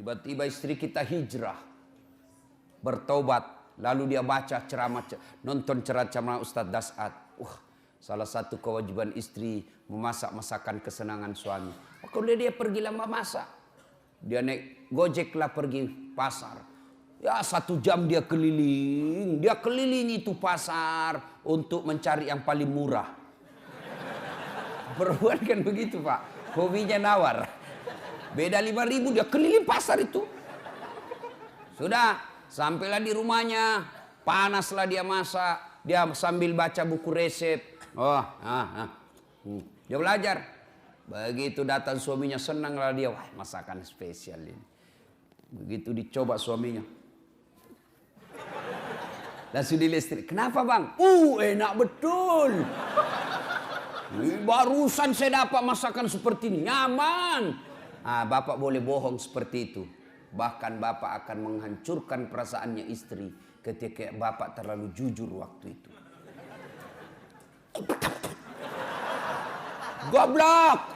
Tiba-tiba istri kita hijrah, bertobat, lalu dia baca ceramah, nonton ceramah Ustadz Das'ad. Salah satu kewajiban istri memasak masakan kesenangan suami. Kalau dia pergi lama masak, dia naik gojek lah pergi pasar. Ya 1 jam dia keliling itu pasar untuk mencari yang paling murah. Perempuan kan begitu Pak, hobinya nawar. Beda 5.000 dia keliling pasar itu. Sudah, sampailah di rumahnya, panaslah dia masak, dia sambil baca buku resep. Dia belajar. Begitu datang suaminya senanglah dia, wah masakan spesial ini. Begitu dicoba suaminya. Langsung dilistrik. Kenapa bang? Enak betul. Barusan saya dapat masakan seperti ini, nyaman. Bapak boleh bohong seperti itu. Bahkan bapak akan menghancurkan perasaannya istri ketika bapak terlalu jujur waktu itu. Goblok!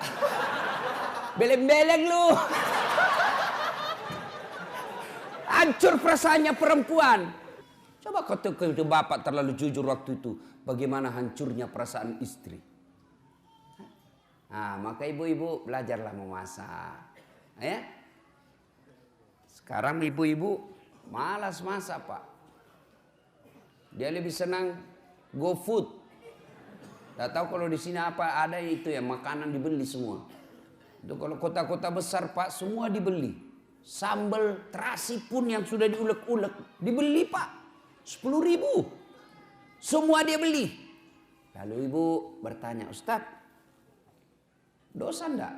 Beleng-beleng lu! Hancur perasaannya perempuan. Coba kalau bapak terlalu jujur waktu itu, bagaimana hancurnya perasaan istri. Maka ibu-ibu belajarlah memasak. Ya? Sekarang ibu-ibu malas masak Pak. Dia lebih senang go food. Tak tahu kalau di sini apa ada itu ya, makanan dibeli semua. Itu kalau kota-kota besar Pak semua dibeli. Sambal terasi pun yang sudah diulek-ulek dibeli Pak. 10.000. Semua dia beli. Lalu ibu bertanya, Ustadz, dosa enggak?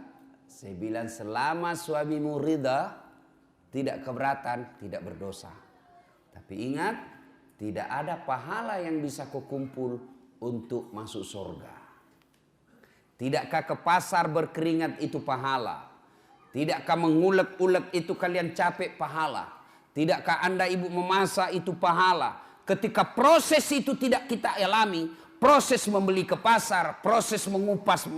Saya bilang selama suamimu ridha, tidak keberatan, tidak berdosa. Tapi ingat, tidak ada pahala yang bisa kau kumpul untuk masuk surga. Tidakkah ke pasar berkeringat itu pahala? Tidakkah mengulek-ulek itu kalian capek pahala? Tidakkah anda ibu memasak itu pahala? Ketika proses itu tidak kita alami, proses membeli ke pasar, proses mengupas,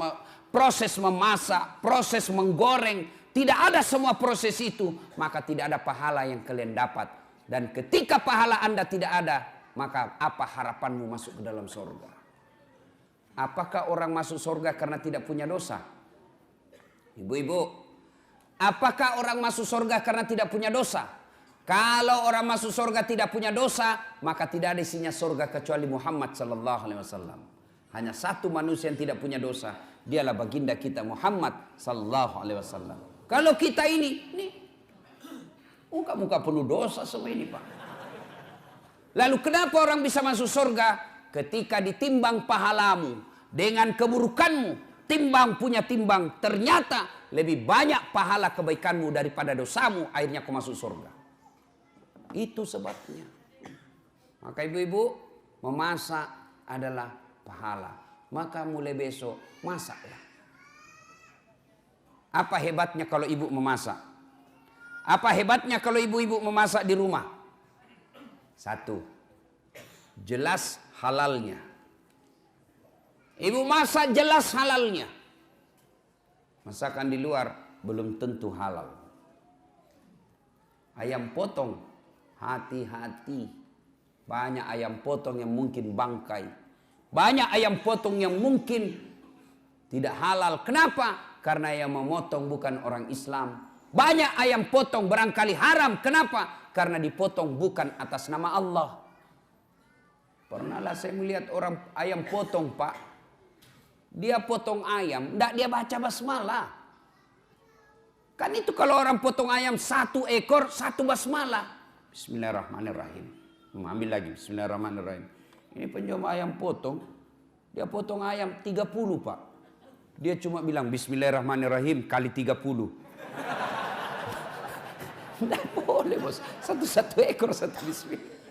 proses memasak, proses menggoreng, tidak ada semua proses itu, maka tidak ada pahala yang kalian dapat. Dan ketika pahala anda tidak ada, maka apa harapanmu masuk ke dalam surga? Apakah orang masuk surga karena tidak punya dosa? Ibu-ibu, apakah orang masuk surga karena tidak punya dosa? Kalau orang masuk surga tidak punya dosa, maka tidak ada isinya surga kecuali Muhammad sallallahu alaihi wasallam. Hanya satu manusia yang tidak punya dosa, dialah baginda kita Muhammad sallallahu alaihi wasallam. Kalau kita ini muka-muka penuh dosa semua ini Pak. Lalu kenapa orang bisa masuk surga? Ketika ditimbang pahalamu dengan keburukanmu, timbang punya timbang, ternyata lebih banyak pahala kebaikanmu daripada dosamu, akhirnya kau masuk surga. Itu sebabnya. Maka ibu-ibu, memasak adalah pahala. Maka mulai besok masaklah. Apa hebatnya kalau ibu memasak? Apa hebatnya kalau ibu-ibu memasak di rumah? 1, jelas halalnya. Ibu masak jelas halalnya. Masakan di luar belum tentu halal. Ayam potong, hati-hati. Banyak ayam potong yang mungkin bangkai. Banyak ayam potong yang mungkin tidak halal. Kenapa? Karena yang memotong bukan orang Islam. Banyak ayam potong barangkali haram. Kenapa? Karena dipotong bukan atas nama Allah. Pernahlah saya melihat orang ayam potong Pak. Dia potong ayam, enggak dia baca basmalah. Kan itu kalau orang potong ayam 1 ekor, 1 basmalah. Bismillahirrahmanirrahim. Ambil lagi, bismillahirrahmanirrahim. Ini penjual ayam potong, dia potong ayam 30 Pak. Dia cuma bilang bismillahirrahmanirrahim kali 30. Tidak boleh bos, 1 ekor 1 bismillah.